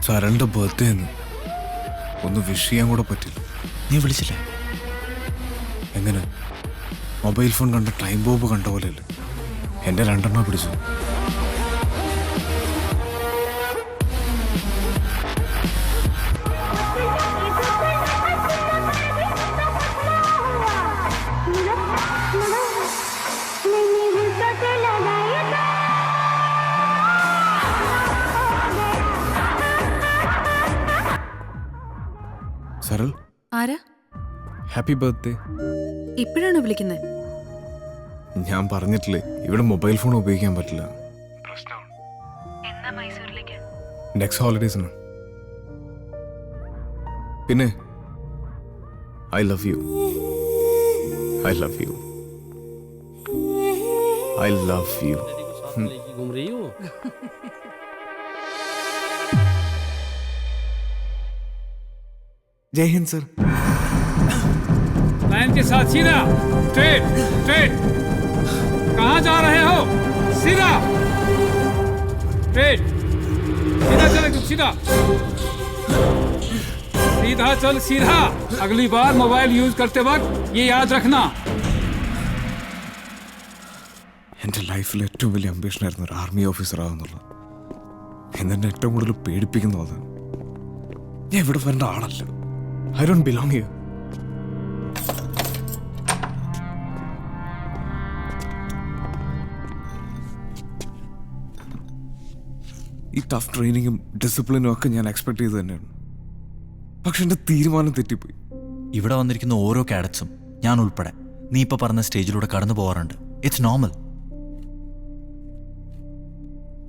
സരളിന്റെ birthday ഒന്ന് wish ചെയ്യാൻ കൂടെ പറ്റില്ല. നീ വിളിച്ചില്ലേ? എങ്ങനെ? മൊബൈൽ ഫോൺ കണ്ട ടൈം ബോംബ് കണ്ട പോലെയല്ലേ എൻ്റെ 2 പിടിച്ചു. സരൾ, ആരാ? Happy birthday. ഇപ്പോഴാണോ വിളിക്കുന്നത്? ഞാൻ പറഞ്ഞിട്ടില്ലേ ഇവിടെ മൊബൈൽ ഫോൺ ഉപയോഗിക്കാൻ പറ്റില്ല. നെക്സ്റ്റ് ഹോളിഡേസിന്. പിന്നെ I love you, I love you, I love you. Jai Hind sir. Line के साथ सीधा, स्ट्रेट स्ट्रेट. कहाँ जा रहे हो? सीधा स्ट्रेट, सीधा चल, एकदम सीधा सीधा चल, सीधा. अगली बार मोबाइल यूज करते वक्त ये याद रखना. എൻ്റെ ലൈഫിൽ ഏറ്റവും വലിയ അംബിഷനായിരുന്നു ഒരു ആർമി ഓഫീസർ ആവുന്നുള്ളത്. എന്നെ ഏറ്റവും കൂടുതൽ പേടിപ്പിക്കുന്നു അതാണ്. ഞാൻ ഇവിടെ വരേണ്ട ആളല്ല. I don't belong here. ഈ ടഫ് ട്രെയിനിങ്ങും ഡിസിപ്ലിനും ഒക്കെ ഞാൻ എക്സ്പെക്ട് ചെയ്ത് തന്നെയാണ്. പക്ഷെ എൻ്റെ തീരുമാനം തെറ്റിപ്പോയി. ഇവിടെ വന്നിരിക്കുന്ന ഓരോ കാഡറ്റ്സും ഞാൻ ഉൾപ്പെടെ നീ ഇപ്പൊ പറഞ്ഞ സ്റ്റേജിലൂടെ കടന്നു പോകാറുണ്ട്. It's normal.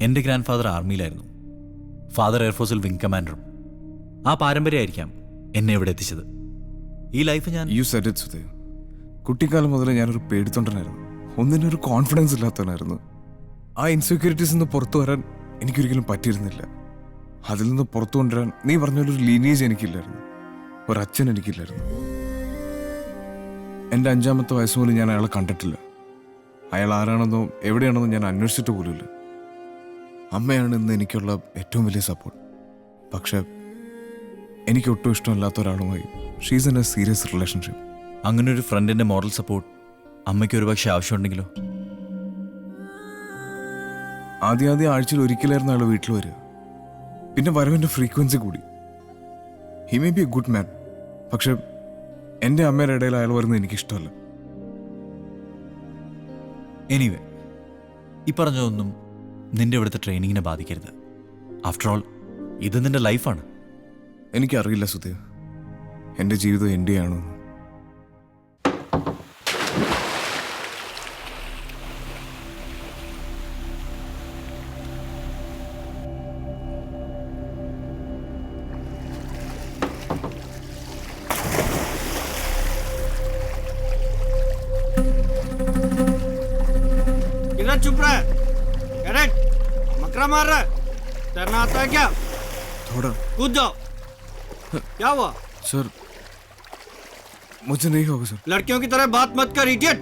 എൻ്റെ ഗ്രാൻഡ് ഫാദർ ആർമിയിലായിരുന്നു. ഫാദർ എയർഫോഴ്സിൽ വിംഗ് കമാൻഡറും. ആ പാരമ്പര്യമായിരിക്കാം എന്നെ ഇവിടെ എത്തിച്ചത്. ഈ ലൈഫ് ഞാൻ യു സെഡ് ഇറ്റ് സുധേ. കുട്ടിക്കാലം മുതലേ ഞാനൊരു പേടിത്തൊണ്ടനായിരുന്നു. ഒന്നിനൊരു കോൺഫിഡൻസ് ഇല്ലാത്തവനായിരുന്നു. ആ ഇൻസെക്യൂരിറ്റീസ് നിന്ന് പുറത്തു വരാൻ എനിക്കൊരിക്കലും പറ്റിയിരുന്നില്ല. അതിൽ നിന്ന് പുറത്തു കൊണ്ടുവരാൻ നീ പറഞ്ഞൊരു ലീനിയേജ് എനിക്കില്ലായിരുന്നു. ഒരച്ഛൻ എനിക്കില്ലായിരുന്നു. എൻ്റെ 5ാമത്തെ വയസ്സ് പോലും ഞാൻ അയാളെ കണ്ടിട്ടില്ല. അയാൾ ആരാണെന്നോ എവിടെയാണെന്നോ ഞാൻ അന്വേഷിച്ചിട്ട് പോലുമില്ല. അമ്മയാണ് ഇന്ന് എനിക്കുള്ള ഏറ്റവും വലിയ സപ്പോർട്ട്. പക്ഷെ എനിക്ക് ഒട്ടും ഇഷ്ടമല്ലാത്ത ഒരാളുമായി she's in A serious relationship. അങ്ങനെ ഒരു ഫ്രണ്ടിന്റെ മോറൽ സപ്പോർട്ട് അമ്മയ്ക്ക് ഒരുപക്ഷെ ആവശ്യമുണ്ടെങ്കിലോ? ആദ്യം ആഴ്ചയിൽ ഒരിക്കലായിരുന്നു അയാൾ വീട്ടിൽ വരിക. പിന്നെ വരവിൻ്റെ ഫ്രീക്വൻസി കൂടി. He may be A good man. പക്ഷെ എൻ്റെ അമ്മയുടെ ഇടയിൽ അയാൾ വരുന്നത് എനിക്കിഷ്ടമല്ല. എനിവേ, ഈ പറഞ്ഞതൊന്നും നിന്റെ ഇവിടുത്തെ ട്രെയിനിങ്ങിനെ ബാധിക്കരുത്. ആഫ്റ്റർ ഓൾ ഇത് നിന്റെ ലൈഫാണ്. എനിക്കറിയില്ല സുധേ, എൻ്റെ ജീവിതം എൻ്റെ ആണോ. इधर चुप रहा है. कैडेट, मकरा मार रहा है. तैरना आता है क्या? थोड़ा. कूद जाओ. क्या हुआ? सर मुझे नहीं होगा सर. लड़कियों की तरह बात मत कर इडियट.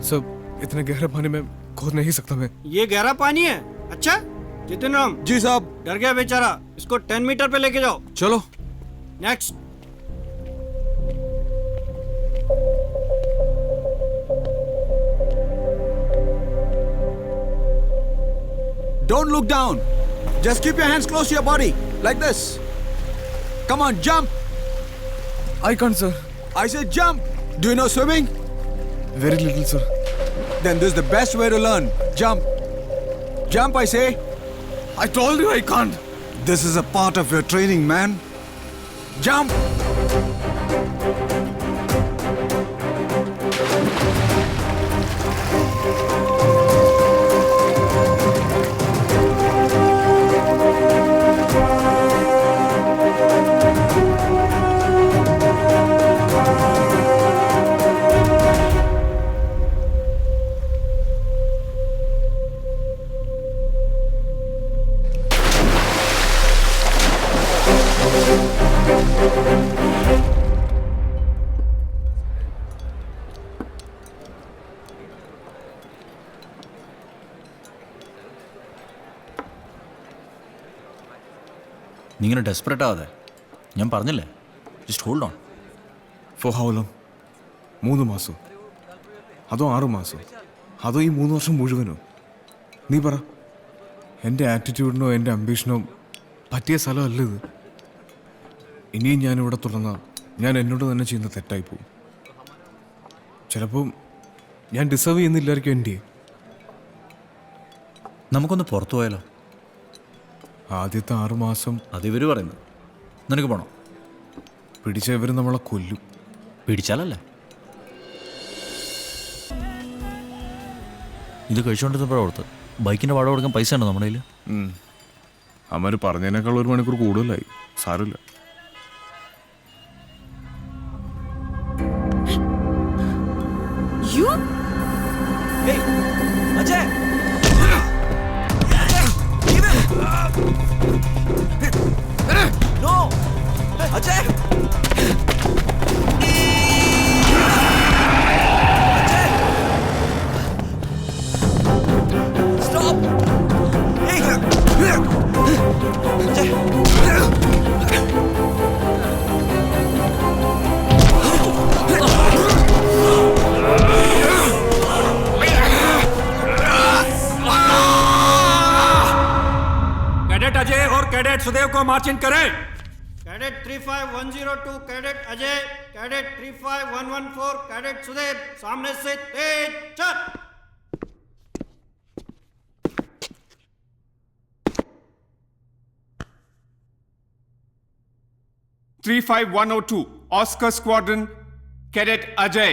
सर इतने गहरे पानी में कूद नहीं सकता मैं. ये गहरा पानी है? अच्छा जितिन राम. जी साहब. डर गया बेचारा. इसको 10 मीटर पे लेके जाओ. चलो. Next. Don't look down. Just keep your hands close to your body, like this. Come on, jump. I can't sir. I said jump. Do you know swimming? Very little sir. Then this is the best way to learn. Jump. Jump, I say. I told you I can't. This is a part of your training, man. Jump. നീ ഇങ്ങനെ desperate ആവാതെ. ഞാൻ പറഞ്ഞില്ലേ, just hold on. For how long? 3 മാസം? അതോ 6 മാസം? അതോ ഈ 3 വർഷം മുഴുവനോ? നീ പറ. എൻ്റെ ആറ്റിറ്റ്യൂഡിനോ എൻ്റെ അംബീഷനോ പറ്റിയ സ്ഥലമല്ല ഇത്. ഇനിയും ഞാനിവിടെ തുടർന്നാൽ ഞാൻ എന്നോട് തന്നെ ചെയ്യുന്ന തെറ്റായി പോകും. ചിലപ്പോൾ ഞാൻ ഡിസേർവ് ചെയ്യുന്നില്ലായിരിക്കും എൻ്റെ. നമുക്കൊന്ന് പുറത്തു പോയാലോ? ആദ്യത്തെ 6 മാസം അതിവർ പറയുന്നു. നിനക്ക് പോണോ? പിടിച്ച ഇവർ നമ്മളെ കൊല്ലും. പിടിച്ചാലല്ലേ. ഇത് കഴിച്ചുകൊണ്ടിരുന്നപ്പോഴാണ് ഓർത്ത്, ബൈക്കിൻ്റെ വാടക കൊടുക്കാൻ പൈസ ഉണ്ടോ നമ്മുടെ കയ്യിൽ? അമ്മ പറഞ്ഞതിനേക്കാൾ 1 മണിക്കൂർ കൂടുതലായി. സാരമില്ല. You? Ajay! No! Ajay! Stop! Hey! Ajay! Cadet Ajay और कैडेट सुदेव को मार्चिंग करें। Cadet 35102 cadet Ajay, cadet 35114 cadet Sudev, सामने से तेज चल। (35102) Oscar Squadron Cadet Ajay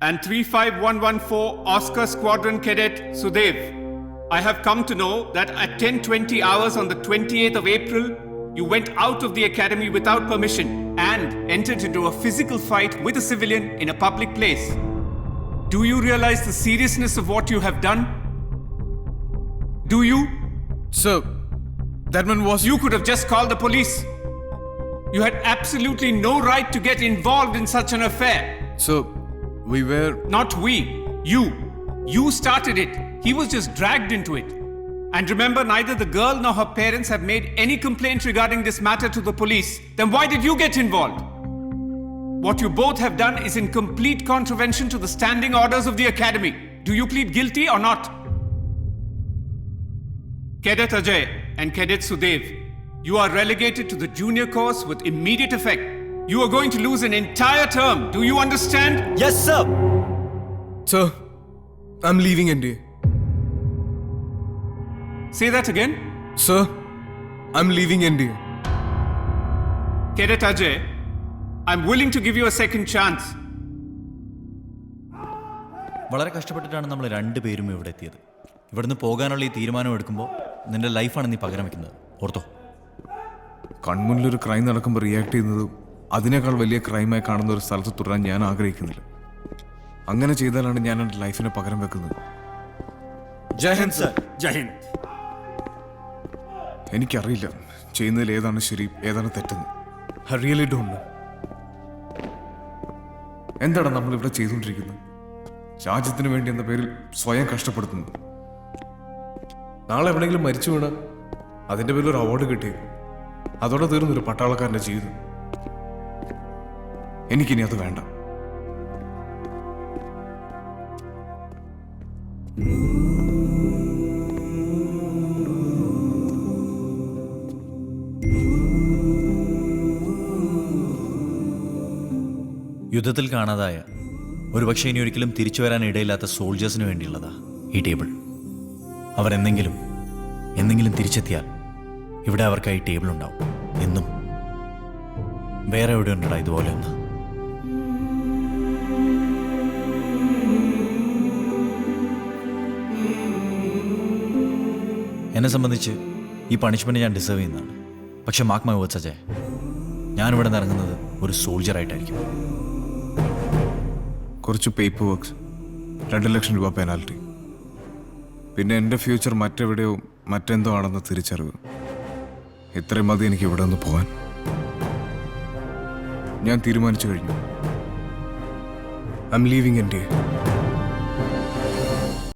and 35114 Oscar Squadron Cadet Sudev. I have come to know that at 10:20 hours on the 28th of April, you went out of the academy without permission and entered into a physical fight with a civilian in a public place. Do you realize the seriousness of what you have done? Do you? Sir, that man was... You could have just called the police. You had absolutely no right to get involved in such an affair. Sir, we were... Not we. You. You started it. He was just dragged into it. And remember, neither the girl nor her parents have made any complaint regarding this matter to the police. Then why did you get involved? What you both have done is in complete contravention to the standing orders of the academy. Do you plead guilty or not? Cadet Ajay and Cadet Sudev, you are relegated to the junior course with immediate effect. You are going to lose an entire term. Do you understand? Yes, sir! Sir, I'm leaving India. Say that again. Sir, I'm leaving India. Cadet Ajay, I'm willing to give you a second chance. വളരെ കഷ്ടപ്പെട്ടിട്ടാണ് നമ്മൾ രണ്ടുപേരും ഇവിടെ എത്തിയത്. ഇവിടുന്ന് പോകാനുള്ള ഈ തീരുമാനം എടുക്കുമ്പോൾ നിന്റെ ലൈഫാണ് നീ പകരം വയ്ക്കുന്നത്. ഓർത്തോ? കൺമുന്നിലൊരു ക്രൈം നടക്കുമ്പോൾ റിയാക്ട് ചെയ്യുന്നത് അതിനേക്കാൾ വലിയ ക്രൈമായി കാണുന്ന ഒരു സ്ഥലത്ത് തുടരാൻ ഞാൻ ആഗ്രഹിക്കുന്നില്ല. അങ്ങനെ ചെയ്താലാണ് ഞാൻ എൻ്റെ ലൈഫിനെ പകരം വെക്കുന്നത്. Jai Hind, sir. जय हिंद। എനിക്കറിയില്ല ചെയ്യുന്നതിൽ ഏതാണ് ശരി ഏതാണ് തെറ്റെന്ന്. I really don't know. എന്താണ് നമ്മളിവിടെ ചെയ്തുകൊണ്ടിരിക്കുന്നത്? രാജ്യത്തിന് വേണ്ടി എന്ന പേരിൽ സ്വയം കഷ്ടപ്പെടുത്തുന്നു. നാളെ എവിടെയെങ്കിലും മരിച്ചു വീണാൽ അതിൻ്റെ പേരിൽ ഒരു അവാർഡ് കിട്ടിയേക്കും. അതോടെ തീർന്നൊരു പട്ടാളക്കാരൻ്റെ ജീവിതം. എനിക്കിനി അത് വേണ്ട. യുദ്ധത്തിൽ കാണാതായ, ഒരുപക്ഷെ ഇനി ഒരിക്കലും തിരിച്ചു വരാൻ ഇടയില്ലാത്ത സോൾജേഴ്സിന് വേണ്ടിയുള്ളതാ ഈ ടേബിൾ. അവരെന്തെങ്കിലും തിരിച്ചെത്തിയാൽ ഇവിടെ അവർക്കായി ടേബിൾ ഉണ്ടാവും. എന്നും. വേറെ എവിടെ ഉണ്ടടാ ഇതുപോലെ ഒന്ന്? എന്നെ സംബന്ധിച്ച് ഈ പണിഷ്മെന്റ് ഞാൻ ഡിസേർവ് ചെയ്യുന്നതാണ്. പക്ഷെ മാർക്ക് മൈ വേർഡ്സ് അജയ്, ഞാനിവിടെ നിന്ന് ഇറങ്ങുന്നത് ഒരു സോൾജറായിട്ടായിരിക്കും. കുറച്ച് പേപ്പർ വർക്ക്സ്, 2 ലക്ഷം രൂപ പെനാൽറ്റി, പിന്നെ എൻ്റെ ഫ്യൂച്ചർ മറ്റെവിടെയോ മറ്റെന്തോ ആണെന്ന് തിരിച്ചറിവ്. ഇത്രയും മതി എനിക്ക് ഇവിടെ നിന്ന് പോകാൻ. ഞാൻ തീരുമാനിച്ചു കഴിഞ്ഞു. I am leaving India.